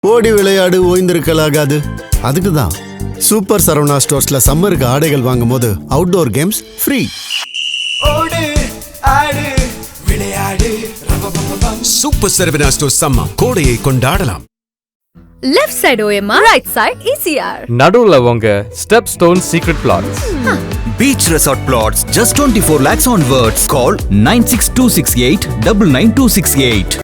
ஓடி விளையாடு ஓய்ந்திருக்கலாகாது. அதுக்கு தான் சூப்பர் சரவணா ஸ்டோர்ஸ்ல சம்மருக்கு ஆடைகள் வாங்கும் போது அவுட்டோர் கேம்ஸ் ஃப்ரீ. ஓடு ஆடு விளையாடு சூப்பர் சரவணா ஸ்டோர்ஸ் சம்மர் கோடையை கொண்டாடலாம். Left side OMR, right side ECR. நடுவுல உங்க step stone secret plots. Beach Resort Plots, just 24 lakhs onwards. Call 9626899268.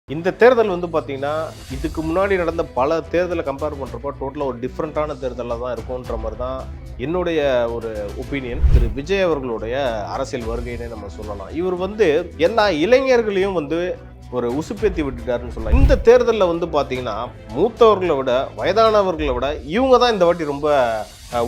இந்த தேர்தல் வந்து பார்த்தீங்கன்னா இதுக்கு முன்னாடி நடந்த பல தேர்தலை கம்பேர் பண்ணுறப்போ டோட்டலாக ஒரு டிஃப்ரெண்ட்டான தேர்தலாக தான் இருக்கும்ன்ற மாதிரி தான் என்னுடைய ஒரு ஒப்பீனியன். திரு விஜய் அவர்களுடைய அரசியல் வருகைன்னு நம்ம சொல்லலாம். இவர் வந்து எல்லா இளைஞர்களையும் வந்து ஒரு உசுப்பேத்தி விட்டுட்டாருன்னு சொல்லலாம். இந்த தேர்தலில் வந்து பார்த்தீங்கன்னா மூத்தவர்களை விட வயதானவர்களை விட இவங்க தான் இந்த வாட்டி ரொம்ப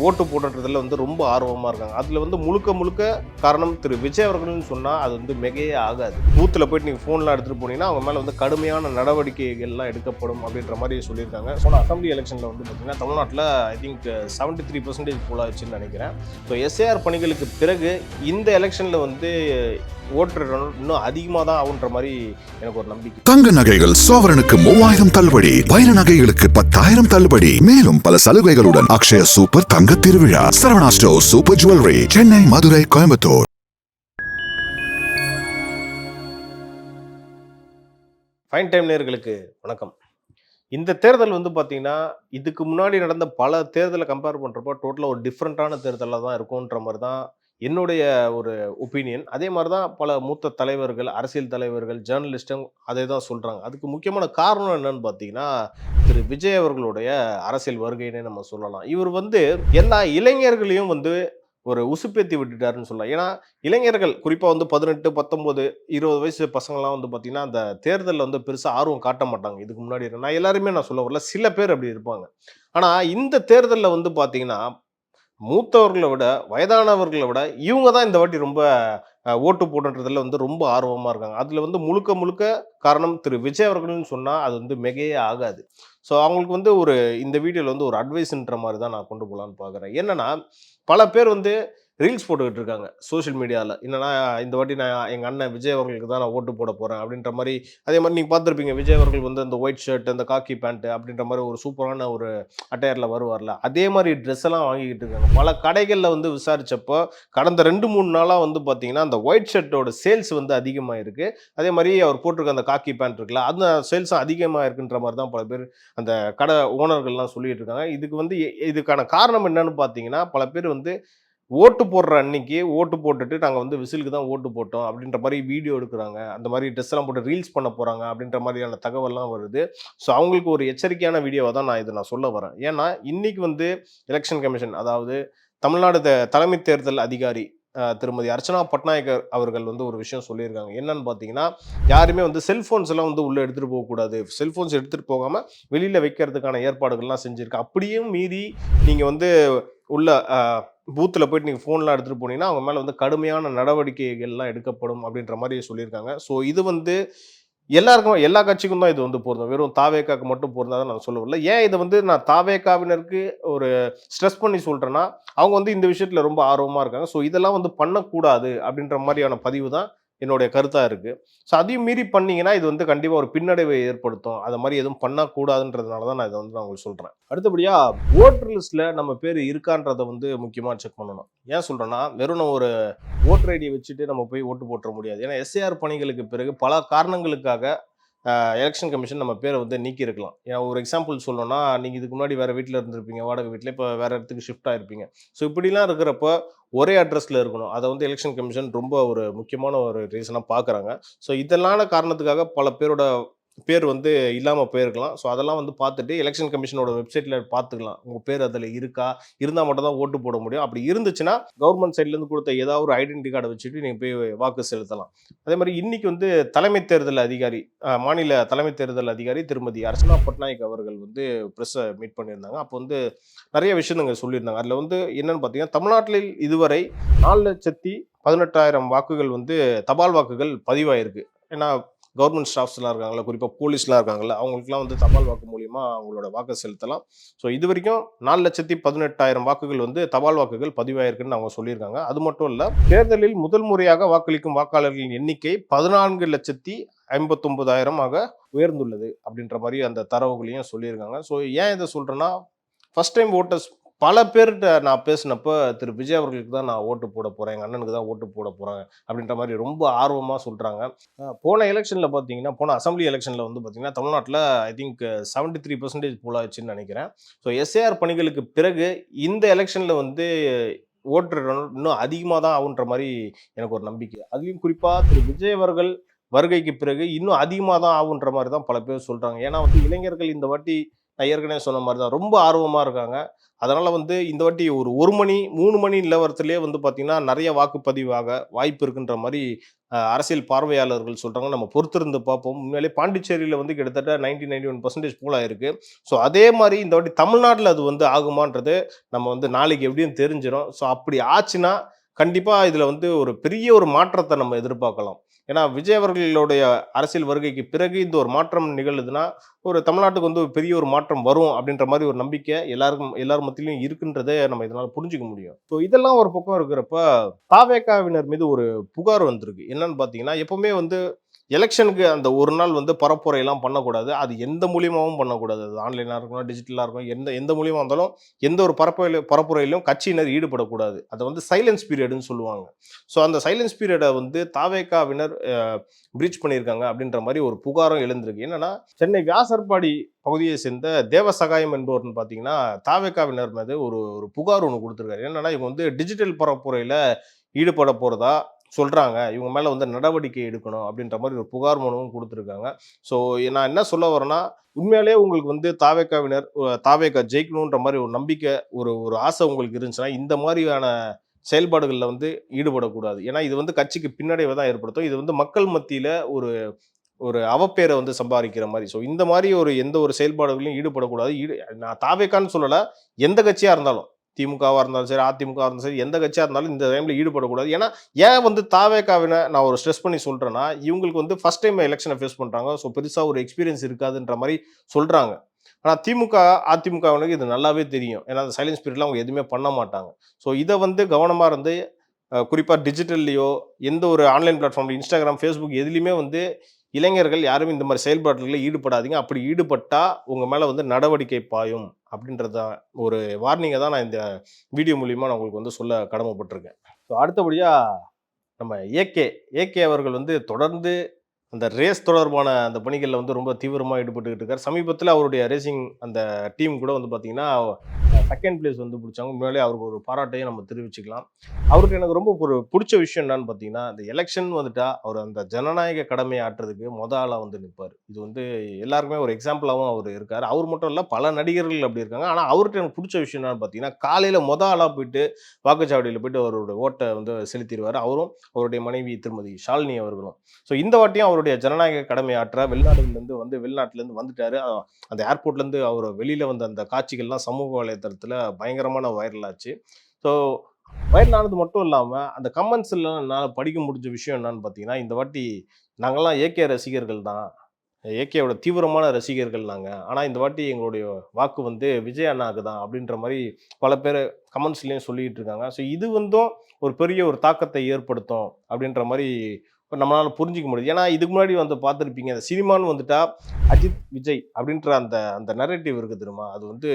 ஓட்டு போடுறதுல வந்து ரொம்ப ஆர்வமாக இருக்காங்க. அதில் வந்து முழுக்க காரணம் திரு விஜய் அவர்கள்னு சொன்னால் அது வந்து மிகையே ஆகாது. பூத்தில் போயிட்டு நீங்கள் ஃபோன்லாம் எடுத்துகிட்டு போனீங்கன்னா அவங்க மேலே வந்து கடுமையான நடவடிக்கைகள்லாம் எடுக்கப்படும் அப்படின்ற மாதிரி சொல்லியிருக்காங்க. ஸோ அசம்பிளி எலெக்ஷனில் வந்து பார்த்திங்கன்னா தமிழ்நாட்டில் ஐ திங்க் 73% போல ஆச்சுன்னு நினைக்கிறேன். ஸோ எஸ்ஏஆர் பணிகளுக்கு பிறகு இந்த எலெக்ஷனில் வந்து ஓட்டு இன்னும் அதிகமாக தான் ஆகுன்ற மாதிரி எனக்கு ஒரு நம்பிக்கை. தங்க நகைகள் சோவரனுக்கு 3000 தள்ளுபடி, வைர நகைகளுக்கு 10,000 தள்ளுபடி, மேலும் பல சலுகைகளுடன் அக்ஷய சூப்பர் தங்க திருவிழா. Saravana store super jewellery, Chennai, Madurai, Coimbatore. Fine time நேயர்களுக்கு வணக்கம். இந்த தேர்தல் வந்து பார்த்தீங்கன்னா இதுக்கு முன்னாடி நடந்த பல தேர்தலை கம்பேர் பண்ணுறப்போ டோட்டலாக ஒரு டிஃப்ரெண்ட்டான தேர்தலாக தான் இருக்கும்ன்ற மாதிரி தான் என்னுடைய ஒரு ஒப்பீனியன். அதே மாதிரி தான் பல மூத்த தலைவர்கள், அரசியல் தலைவர்கள், ஜேர்னலிஸ்டும் அதே தான் சொல்கிறாங்க. அதுக்கு முக்கியமான காரணம் என்னன்னு பார்த்தீங்கன்னா திரு விஜய் அவர்களுடைய அரசியல் வருகைன்னே நம்ம சொல்லலாம். இவர் வந்து எல்லா இளைஞர்களையும் வந்து ஒரு உசுப்பேத்தி விட்டுட்டாருன்னு சொல்லலாம். ஏன்னா இளைஞர்கள் குறிப்பாக வந்து 18, 19, 20 வயசு பசங்கள்லாம் வந்து பார்த்தீங்கன்னா அந்த தேர்தலில் வந்து பெருசாக ஆர்வம் காட்ட மாட்டாங்க. இதுக்கு முன்னாடி நான் எல்லாருமே நான் சொல்ல வரல, சில பேர் அப்படி இருப்பாங்க. ஆனால் இந்த தேர்தலில் வந்து பார்த்தீங்கன்னா மூத்தவர்களை விட வயதானவர்களை விட இவங்க தான் இந்த வாட்டி ரொம்ப ஓட்டு போடுறதுல வந்து ரொம்ப ஆர்வமாக இருக்காங்க. அதில் வந்து முழுக்க காரணம் திரு விஜய் அவர்கள்னு சொன்னால் அது வந்து மிகையே ஆகாது. ஸோ அவங்களுக்கு வந்து ஒரு இந்த வீடியோவில் வந்து ஒரு அட்வைஸ்ன்ற மாதிரி தான் நான் கொண்டு போகலான்னு பார்க்குறேன். என்னன்னா பல பேர் வந்து ரீல்ஸ் போட்டுக்கிட்டு இருக்காங்க சோஷியல் மீடியாவில். என்னன்னா இந்த வாட்டி நான் எங்கள் அண்ணன் விஜய் அவர்களுக்கு தான் நான் ஓட்டு போட போகிறேன் அப்படின்ற மாதிரி. அதே மாதிரி நீங்கள் பார்த்துருப்பீங்க, விஜய் அவர்கள் வந்து அந்த ஒயிட் ஷர்ட், அந்த காக்கி பேண்ட்டு அப்படின்ற மாதிரி ஒரு சூப்பரான ஒரு அட்டையரில் வருவார்ல, அதே மாதிரி ட்ரெஸ் எல்லாம் வாங்கிக்கிட்டு இருக்காங்க. பல கடைகளில் வந்து விசாரித்தப்போ கடந்த 2-3 நாளாக வந்து பார்த்தீங்கன்னா அந்த ஒயிட் ஷர்ட்டோட சேல்ஸ் வந்து அதிகமாக இருக்குது. அதே மாதிரி அவர் போட்டிருக்க அந்த காக்கி பேண்ட் இருக்குல்ல, அந்த சேல்ஸும் அதிகமாக இருக்குன்ற மாதிரி தான் பல பேர் அந்த கடை ஓனர்கள்லாம் சொல்லிட்டு இருக்காங்க. இதுக்கு வந்து இதுக்கான காரணம் என்னன்னு பார்த்தீங்கன்னா பல பேர் வந்து ஓட்டு போடுற அன்னைக்கு ஓட்டு போட்டுட்டு நாங்கள் வந்து விசிலுக்கு தான் ஓட்டு போட்டோம் அப்படின்ற மாதிரி வீடியோ எடுக்கிறாங்க. அந்த மாதிரி ட்ரெஸ் எல்லாம் போட்டு ரீல்ஸ் பண்ண போகிறாங்க அப்படின்ற மாதிரியான தகவல்லாம் வருது. ஸோ அவங்களுக்கு ஒரு எச்சரிக்கையான வீடியோவை தான் நான் சொல்ல வரேன். ஏன்னா இன்னைக்கு வந்து எலெக்ஷன் கமிஷன், அதாவது தமிழ்நாடு தலைமை தேர்தல் அதிகாரி திருமதி அர்ச்சனா பட்நாயக் அவர்கள் வந்து ஒரு விஷயம் சொல்லியிருக்காங்க. என்னன்னு பார்த்தீங்கன்னா யாருமே வந்து செல்ஃபோன்ஸ் எல்லாம் வந்து உள்ளே எடுத்துகிட்டு போகக்கூடாது, செல்ஃபோன்ஸ் எடுத்துகிட்டு போகாமல் வெளியில் வைக்கிறதுக்கான ஏற்பாடுகள்லாம் செஞ்சுருக்கு. அப்படியும் மீறி நீங்கள் வந்து உள்ள பூத்தில் போயிட்டு நீங்கள் ஃபோன்லாம் எடுத்துகிட்டு போனீங்கன்னா அவங்க மேலே வந்து கடுமையான நடவடிக்கைகள்லாம் எடுக்கப்படும் அப்படின்ற மாதிரி சொல்லியிருக்காங்க. ஸோ இது வந்து எல்லாருக்கும், எல்லா கட்சிக்கும் தான் இது வந்து பொருந்தும், வெறும் தாவேக்காவுக்கு மட்டும் பொருந்தாதான் நான் சொல்ல வரல. ஏன் இதை வந்து நான் தாவேக்காவினருக்கு ஒரு ஸ்ட்ரெஸ் பண்ணி சொல்கிறேன்னா அவங்க வந்து இந்த விஷயத்தில் ரொம்ப ஆர்வமாக இருக்காங்க. ஸோ இதெல்லாம் வந்து பண்ணக்கூடாது அப்படின்ற மாதிரியான பதிவு தான் என்னுடைய கருத்தாக இருக்குது. ஸோ அதையும் மீறி பண்ணிங்கன்னா இது வந்து கண்டிப்பாக ஒரு பின்னடைவை ஏற்படுத்தும். அதை மாதிரி எதுவும் பண்ணக்கூடாதுன்றதுனால தான் நான் இதை வந்து நான் உங்களுக்கு சொல்கிறேன். அடுத்தபடியாக ஓட்டர் லிஸ்ட்டில் நம்ம பேர் இருக்கான்றதை வந்து முக்கியமாக செக் பண்ணணும். ஏன் சொல்கிறேன்னா வெறும் நம்ம ஒரு ஓட்டர் ஐடியை வச்சுட்டு நம்ம போய் ஓட்டு போட்டுற முடியாது. ஏன்னா எஸ்ஏஆர் பணிகளுக்கு பிறகு பல காரணங்களுக்காக எலெக்ஷன் கமிஷன் நம்ம பேரை வந்து நீக்கி இருக்கலாம். ஏன்னா ஒரு எக்ஸாம்பிள் சொல்லணும்னா நீங்கள் இதுக்கு முன்னாடி வேறு வீட்டில் இருந்திருப்பீங்க, வாடகை வீட்டில், இப்போ வேறு இடத்துக்கு ஷிஃப்ட் ஆகிருப்பீங்க. ஸோ இப்படிலாம் இருக்கிறப்போ ஒரே அட்ரஸில் இருக்கணும். அதை வந்து எலெக்ஷன் கமிஷன் ரொம்ப ஒரு முக்கியமான ஒரு ரீசனாக பார்க்குறாங்க. ஸோ இதெல்லான காரணத்துக்காக பல பேரோட பேர் வந்து இல்லாமல் போயிருக்கலாம். ஸோ அதெல்லாம் வந்து பார்த்துட்டு எலெக்ஷன் கமிஷனோட வெப்சைட்டில் பார்த்துக்கலாம் உங்கள் பேர் அதில் இருக்கா, இருந்தால் மட்டும் தான் ஓட்டு போட முடியும். அப்படி இருந்துச்சுன்னா கவர்மெண்ட் சைட்லேருந்து கொடுத்த ஏதாவது ஒரு ஐடென்டி கார்டை வச்சுட்டு நீங்கள் போய் வாக்கு செலுத்தலாம். அதே மாதிரி இன்னைக்கு வந்து தலைமை தேர்தல் அதிகாரி, மாநில தலைமை தேர்தல் அதிகாரி திருமதி அர்ச்சனா பட்நாயக் அவர்கள் வந்து ப்ரெஸ்ஸை மீட் பண்ணியிருந்தாங்க. அப்போ வந்து நிறைய விஷயங்கள் சொல்லியிருந்தாங்க. அதில் வந்து என்னென்னு பார்த்தீங்கன்னா தமிழ்நாட்டில் இதுவரை 4,18,000 வாக்குகள் வந்து தபால் வாக்குகள் பதிவாயிருக்கு. ஏன்னா கவர்மெண்ட் ஸ்டாஃப்ஸ்லாம் இருக்காங்களா, குறிப்பாக போலீஸ்லாம் இருக்காங்கல்ல, அவங்களுக்குலாம் வந்து தபால் வாக்கு மூலியமாக அவங்களோட வாக்கு செலுத்தலாம். ஸோ இது வரைக்கும் 4,18,000 வாக்குகள் வந்து தபால் வாக்குகள் பதிவாயிருக்குன்னு அவங்க சொல்லியிருக்காங்க. அது மட்டும் இல்லை, தேர்தலில் முதல் முறையாக வாக்களிக்கும் வாக்காளர்களின் எண்ணிக்கை 14,50,000 59,000 ஆக உயர்ந்துள்ளது அப்படின்ற மாதிரி அந்த தரவுகளையும் சொல்லியிருக்காங்க. ஸோ ஏன் இதை சொல்கிறேன்னா, ஃபர்ஸ்ட் டைம் ஓட்டர்ஸ் பல பேர்கிட்ட நான் பேசினப்போ திரு விஜய் அவர்களுக்கு தான் நான் ஓட்டு போட போகிறேன், எங்கள் அண்ணனுக்கு தான் ஓட்டு போட போகிறேன் அப்படின்ற மாதிரி ரொம்ப ஆர்வமாக சொல்கிறாங்க. போன எலெக்ஷனில் பார்த்தீங்கன்னா, போன அசம்பிளி எலெக்ஷனில் வந்து பார்த்தீங்கன்னா தமிழ்நாட்டில் ஐ திங்க் 73% போல் ஆச்சுன்னு நினைக்கிறேன். ஸோ எஸ்ஏஆர் பணிகளுக்கு பிறகு இந்த எலெக்ஷனில் வந்து ஓட்டு இன்னும் அதிகமாக தான் ஆகுன்ற மாதிரி எனக்கு ஒரு நம்பிக்கை. அதுலேயும் குறிப்பாக திரு விஜய் அவர்கள் வருகைக்கு பிறகு இன்னும் அதிகமாக தான் ஆகுன்ற மாதிரி தான் பல பேர் சொல்கிறாங்க. ஏன்னா வந்து இளைஞர்கள் இந்த வாட்டி நான் ஏற்கனவே சொன்ன மாதிரி தான் ரொம்ப ஆர்வமாக இருக்காங்க. அதனால் வந்து இந்த வாட்டி ஒரு 1 மணி 3 மணி நிலவரத்திலே வந்து பார்த்திங்கன்னா நிறைய வாக்குப்பதிவாக வாய்ப்பு இருக்குன்ற மாதிரி அரசியல் பார்வையாளர்கள் சொல்கிறாங்க. நம்ம பொறுத்திருந்து பார்ப்போம். உண்மையிலே பாண்டிச்சேரியில் வந்து கிட்டத்தட்ட 91% போல் ஆயிருக்கு. ஸோ அதே மாதிரி இந்த வாட்டி தமிழ்நாட்டில் அது வந்து ஆகுமான்றது நம்ம வந்து நாளைக்கு எப்படியும் தெரிஞ்சிடும். ஸோ அப்படி ஆச்சுன்னா கண்டிப்பாக இதில் வந்து ஒரு பெரிய ஒரு மாற்றத்தை நம்ம எதிர்பார்க்கலாம். ஏன்னா விஜய் அவர்களுடைய அரசியல் வருகைக்கு பிறகு இந்த ஒரு மாற்றம் நிகழுதுன்னா ஒரு தமிழ்நாட்டுக்கு வந்து ஒரு பெரிய ஒரு மாற்றம் வரும் அப்படின்ற மாதிரி ஒரு நம்பிக்கை எல்லார் மத்தியிலும் இருக்குன்றதை நம்ம இதனால் புரிஞ்சுக்க முடியும். ஸோ இதெல்லாம் ஒரு பக்கம் இருக்கிறப்ப தாவேகாவினர் மீது ஒரு புகார் வந்திருக்கு. என்னன்னு பார்த்தீங்கன்னா, எப்பவுமே வந்து எலெக்ஷனுக்கு அந்த ஒரு நாள் வந்து பரப்புரையெல்லாம் பண்ணக்கூடாது. அது எந்த மூலியமாகவும் பண்ணக்கூடாது. அது ஆன்லைனாக இருக்கணும், டிஜிட்டலாக இருக்கணும், எந்த மூலியமாக இருந்தாலும் எந்த ஒரு பரப்புரையிலும் கட்சியினர் ஈடுபடக்கூடாது. அதை வந்து சைலன்ஸ் பீரியட்னு சொல்லுவாங்க. ஸோ அந்த சைலன்ஸ் பீரியடை வந்து தாவேகாவினர் பிரீச் பண்ணியிருக்காங்க அப்படின்ற மாதிரி ஒரு புகாரும் எழுந்திருக்கு. என்னன்னா, சென்னை வியாசர்பாடி பகுதியை சேர்ந்த தேவசகாயம் என்பவர்னு பார்த்தீங்கன்னா தாவேகாவினர் மீது ஒரு புகார் ஒன்று கொடுத்துருக்காரு. என்னன்னா, இவங்க வந்து டிஜிட்டல் பரப்புரையில் ஈடுபட போகிறதா சொல்கிறாங்க, இவங்க மேலே வந்து நடவடிக்கை எடுக்கணும் அப்படின்ற மாதிரி ஒரு புகார் மனுவும் கொடுத்துருக்காங்க. ஸோ நான் என்ன சொல்ல வரேன்னா, உண்மையிலே உங்களுக்கு வந்து தாவேகா ஜெயிக்கணுன்ற மாதிரி ஒரு நம்பிக்கை ஒரு ஆசை உங்களுக்கு இருந்துச்சுன்னா இந்த மாதிரியான செயல்பாடுகளில் வந்து ஈடுபடக்கூடாது. ஏன்னா இது வந்து கட்சிக்கு பின்னடைவை தான் ஏற்படுத்தும். இது வந்து மக்கள் மத்தியில் ஒரு அவப்பேரை வந்து சம்பாதிக்கிற மாதிரி. ஸோ இந்த மாதிரி எந்த ஒரு செயல்பாடுகளையும் ஈடுபடக்கூடாது. நான் தாவேக்கான்னு சொல்லலை, எந்த கட்சியாக இருந்தாலும், திமுகவாக இருந்தாலும் சரி, அதிமுகவாக இருந்தாலும் சரி, எந்த கட்சியாக இருந்தாலும் இந்த டைமில் ஈடுபடக்கூடாது. ஏன்னா ஏன் வந்து தாவேகாவினை நான் ஒரு ஸ்ட்ரெஸ் பண்ணி சொல்கிறேன்னா, இவங்களுக்கு வந்து ஃபர்ஸ்ட் டைம் எலெக்ஷனை ஃபேஸ் பண்ணுறாங்க. ஸோ பெருசாக ஒரு எக்ஸ்பீரியன்ஸ் இருக்காதுன்ற மாதிரி சொல்கிறாங்க. ஆனால் அதிமுகவினருக்கு இது நல்லாவே தெரியும். ஏன்னா அந்த சைலன்ஸ் பீரியட்லாம் அவங்க எதுவுமே பண்ண மாட்டாங்க. ஸோ இதை வந்து கவனமாக இருந்து குறிப்பாக டிஜிட்டல்லையோ எந்த ஒரு ஆன்லைன் பிளாட்ஃபார்ம், இன்ஸ்டாகிராம், ஃபேஸ்புக் எதுலேயுமே வந்து இளைஞர்கள் யாரும் இந்த மாதிரி செயல்பாடுகளில் ஈடுபடாதீங்க. அப்படி ஈடுபட்டால் உங்கள் மேலே வந்து நடவடிக்கை பாயும் அப்படின்றத ஒரு வார்னிங்கை தான் நான் இந்த வீடியோ மூலிமா நான் உங்களுக்கு வந்து சொல்ல கடமைப்பட்டிருக்கேன். ஸோ அடுத்தபடியாக நம்ம ஏகே அவர்கள் வந்து தொடர்ந்து அந்த ரேஸ் தொடர்பான அந்த பணிகளில் வந்து ரொம்ப தீவிரமாக ஈடுபட்டுக்கிட்டு இருக்கார். சமீபத்தில் அவருடைய ரேசிங் அந்த டீம் கூட வந்து பார்த்திங்கன்னா செகண்ட் பிளேஸ் வந்து பிடிச்சாங்க. உண்மையிலே அவருக்கு ஒரு பாராட்டையும் நம்ம தெரிவிச்சுக்கலாம். அவருக்கு எனக்கு ரொம்ப ஒரு பிடிச்ச விஷயம் என்னன்னு பார்த்தீங்கன்னா, இந்த எலெக்ஷன் வந்துட்டா அவர் அந்த ஜனநாயக கடமையை ஆற்றுறதுக்கு ஆளாக வந்து நிற்பார். இது வந்து எல்லாருக்குமே ஒரு எக்ஸாம்பிளாகவும் அவர் இருக்கார். அவர் மட்டும் இல்லை, பல நடிகர்கள் அப்படி இருக்காங்க. ஆனால் அவர்கிட்ட எனக்கு பிடிச்ச விஷயம் என்னன்னு பார்த்தீங்கன்னா, காலையில் ஆளாக போயிட்டு வாக்குச்சாவடியில் போயிட்டு அவரோட ஓட்டை வந்து செலுத்திடுவார். அவரும் அவருடைய மனைவி திருமதி ஷாலினி அவர்களும். ஸோ இந்த வாட்டியும் அவருடைய ஜனநாயக கடமை ஆற்ற வெளிநாட்டிலேருந்து வந்துட்டாரு. அந்த ஏர்போர்ட்லேருந்து அவர் வெளியில் வந்த அந்த காட்சிகள்லாம் சமூக வலைத்தளத்தில் பயங்கரமான வைரல் ஆச்சு. ஸோ வைரல் ஆனது மட்டும் இல்லாமல் அந்த கமெண்ட்ஸில் என்னால் படிக்க முடிஞ்ச விஷயம் என்னன்னு பார்த்தீங்கன்னா, இந்த வாட்டி நாங்கள்லாம் ஏகே ரசிகர்கள் தான், ஏகேவோட தீவிரமான ரசிகர்கள் நாங்கள், ஆனால் இந்த வாட்டி எங்களுடைய வாக்கு வந்து விஜய் அண்ணாவுக்கு தான் அப்படின்ற மாதிரி பல பேர் கமெண்ட்ஸ்லேயும் சொல்லிகிட்டு இருக்காங்க. ஸோ இது வந்தும் ஒரு பெரிய ஒரு தாக்கத்தை ஏற்படுத்தும் அப்படின்ற மாதிரி நம்மளால் புரிஞ்சிக்க முடியுது. ஏன்னா இதுக்கு முன்னாடி வந்து பார்த்துருப்பீங்க, அந்த சினிமான்னு வந்துட்டா அஜித் விஜய் அப்படின்ற அந்த நரேட்டிவ் இருக்குது தெரியுமா. அது வந்து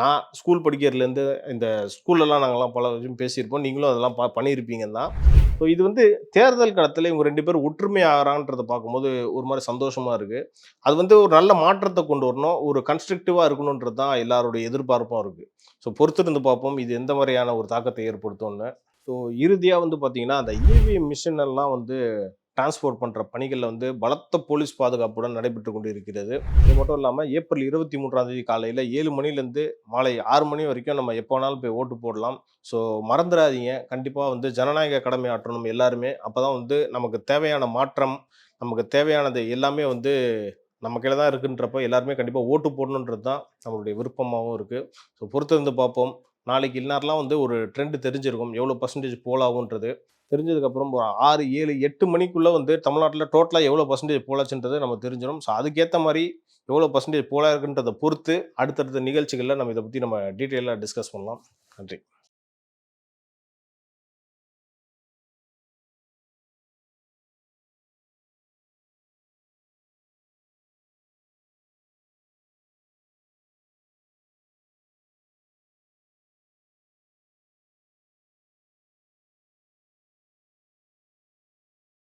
நான் ஸ்கூல் படிக்கிறதுலேருந்து இந்த ஸ்கூல்லலாம் நாங்கள்லாம் பல விஷயம் பேசியிருப்போம், நீங்களும் அதெல்லாம் பண்ணியிருப்பீங்க தான். ஸோ இது வந்து தேர்தல் காலத்தில் இவங்க 2 பேரும் ஒற்றுமை ஆகிறான்றதை பார்க்கும்போது ஒரு மாதிரி சந்தோஷமாக இருக்குது. அது வந்து ஒரு நல்ல மாற்றத்தை கொண்டு வரணும், ஒரு கன்ஸ்ட்ரக்டிவாக இருக்கணுன்றது தான் எல்லாருடைய எதிர்பார்ப்பும் இருக்குது. ஸோ பொறுத்திருந்து பார்ப்போம் இது எந்த மாதிரியான ஒரு தாக்கத்தை ஏற்படுத்தும்னு. ஸோ இறுதியாக வந்து பார்த்தீங்கன்னா, அந்த இவிஎம் மிஷின் எல்லாம் வந்து டிரான்ஸ்போர்ட் பண்ணுற பணிகளில் வந்து பலத்த போலீஸ் பாதுகாப்புடன் நடைபெற்று கொண்டு இருக்கிறது. இது மட்டும் இல்லாமல் ஏப்ரல் 23 காலையில் 7 மணிலேருந்து மாலை 6 மணி வரைக்கும் நம்ம எப்போ வேணாலும் போய் ஓட்டு போடலாம். ஸோ மறந்துடாதீங்க, கண்டிப்பாக வந்து ஜனநாயக கடமை ஆற்றணும் எல்லாருமே. அப்போ தான் வந்து நமக்கு தேவையான மாற்றம், நமக்கு தேவையானது எல்லாமே வந்து நம்ம கையில் தான் இருக்குன்றப்போ எல்லாருமே கண்டிப்பாக ஓட்டு போடணுன்றது தான் நம்மளுடைய விருப்பமாகவும் இருக்குது. ஸோ பொறுத்திருந்து பார்ப்போம். நாளைக்கு இந்நேரம்லாம் வந்து ஒரு ட்ரெண்டு தெரிஞ்சிருக்கும், எவ்வளோ பர்சன்டேஜ் போலாகுன்றது தெரிஞ்சதுக்கப்புறம் ஒரு 6, 7, 8 மணிக்குள்ளே வந்து தமிழ்நாட்டில் டோட்டலாக எவ்வளோ பர்சன்டேஜ் போலாச்சுன்றது நம்ம தெரிஞ்சிடும். ஸோ அதுக்கேற்ற மாதிரி எவ்வளோ பர்சன்டேஜ் போலா இருக்குன்றதை பொறுத்து அடுத்தடுத்த நிகழ்ச்சிகளில் நம்ம இதை பற்றி நம்ம டீட்டெயிலாக டிஸ்கஸ் பண்ணலாம். நன்றி.